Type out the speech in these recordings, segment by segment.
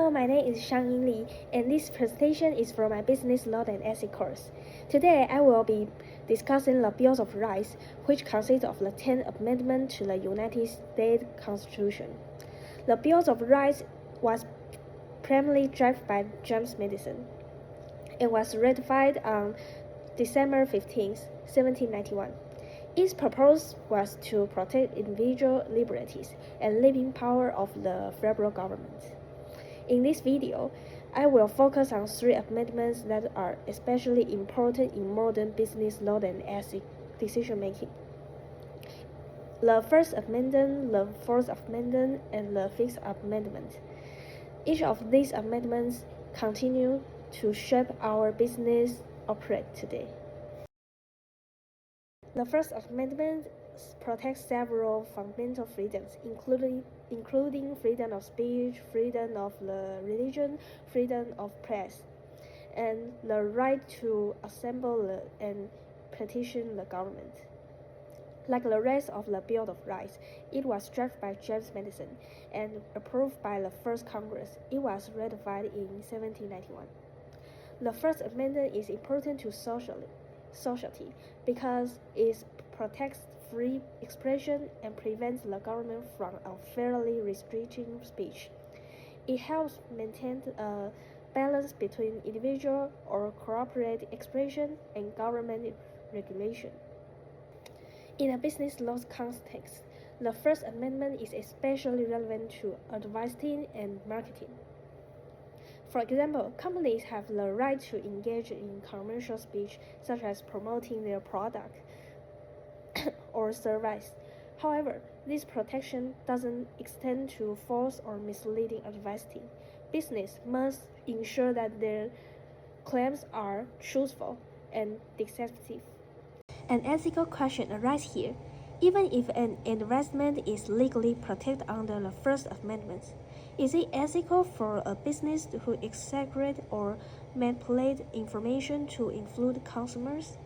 Hello, my name is Shang Li, and this presentation is from my Business Law and Ethics course. Today, I will be discussing the Bill of Rights, which consists of the 10th Amendment to the United States Constitution. The Bill of Rights was primarily drafted by James Madison and was ratified on December 15, 1791. Its purpose was to protect individual liberties and living power of the federal government. In this video, I will focus on 3 amendments that are especially important in modern business law and ethics decision-making. The First Amendment, the Fourth Amendment, and the Fifth Amendment. Each of these amendments continue to shape our business operate today. The First Amendment protects several fundamental freedoms, including freedom of speech, freedom of the religion, freedom of press, and the right to assemble and petition the government. Like the rest of the Bill of Rights, it was drafted by James Madison and approved by the First Congress. It was ratified in 1791. The First Amendment is important to society because it protects free expression and prevents the government from unfairly restricting speech. It helps maintain a balance between individual or corporate expression and government regulation. In a business law context, the First Amendment is especially relevant to advertising and marketing. For example, companies have the right to engage in commercial speech, such as promoting their product or service. However, this protection doesn't extend to false or misleading advertising. Business must ensure that their claims are truthful and deceptive. An ethical question arises here. Even if an investment is legally protected under the First Amendment, is it ethical for a business to exaggerate or manipulate information to influence consumers?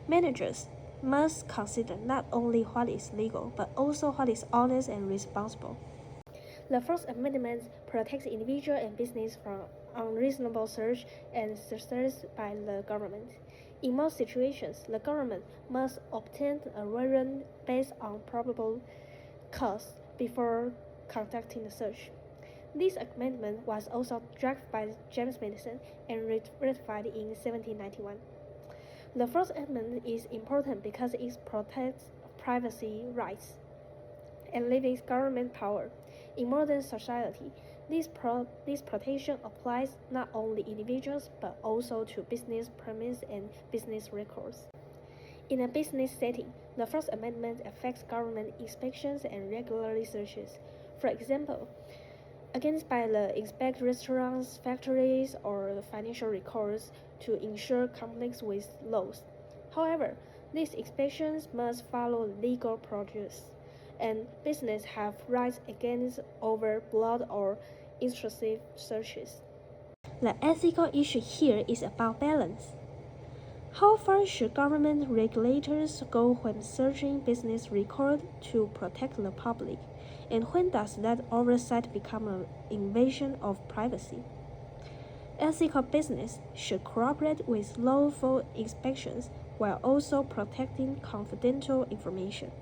Managers must consider not only what is legal, but also what is honest and responsible. The First Amendment protects individual and business from unreasonable search and searches by the government. In most situations, the government must obtain a warrant based on probable cause before conducting the search. This amendment was also drafted by James Madison and ratified in 1791. The First Amendment is important because it protects privacy rights and limits government power. In modern society, this protection applies not only individuals but also to business premises and business records. In a business setting, the First Amendment affects government inspections and regulatory searches. For example, against by the inspect restaurants, factories, or financial records to ensure compliance with laws. However, these inspections must follow legal procedures, and business have rights against overbroad or intrusive searches. The ethical issue here is about balance. How far should government regulators go when searching business records to protect the public? And when does that oversight become an invasion of privacy? Ethical business should cooperate with lawful inspections while also protecting confidential information.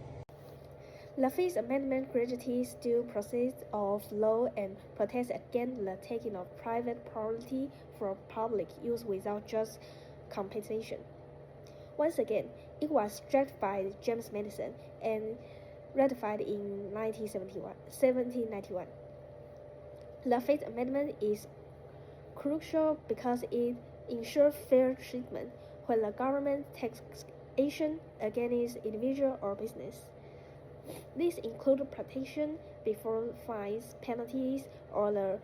The Fifth Amendment guarantees due process of law and protects against the taking of private property for public use without just compensation. Once again, it was drafted by James Madison and ratified in 1791. The Fifth Amendment is crucial because it ensures fair treatment when the government takes action against individual or business. This includes protection before fines, penalties, or the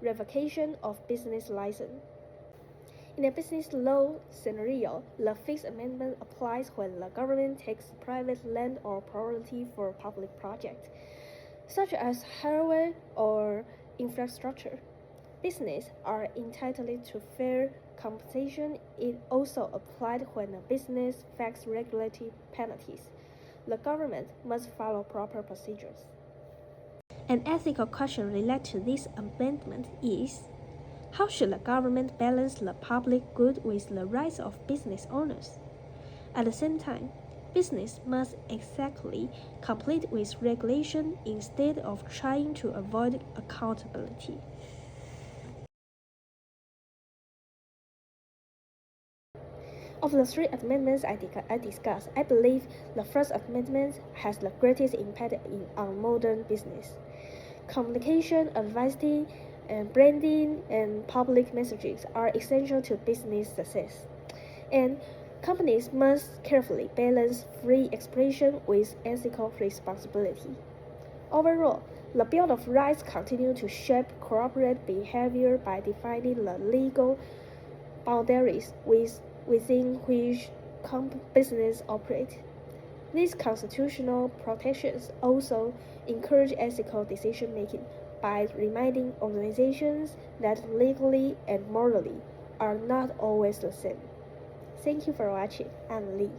revocation of business license. In a business law scenario, the Fifth Amendment applies when the government takes private land or property for public projects, such as highway or infrastructure. Businesses are entitled to fair compensation. It also applied when a business faced regulatory penalties. The government must follow proper procedures. An ethical question related to this amendment is, how should the government balance the public good with the rights of business owners? At the same time, business must exactly comply with regulation instead of trying to avoid accountability. Of the three amendments I discussed, I believe the first amendment has the greatest impact on modern business. Communication, advertising, and branding and public messages are essential to business success. And companies must carefully balance free expression with ethical responsibility. Overall, the Bill of Rights continues to shape corporate behavior by defining the legal boundaries within which business operate. These constitutional protections also encourage ethical decision-making by reminding organizations that legally and morally are not always the same. Thank you for watching. I'm Lee.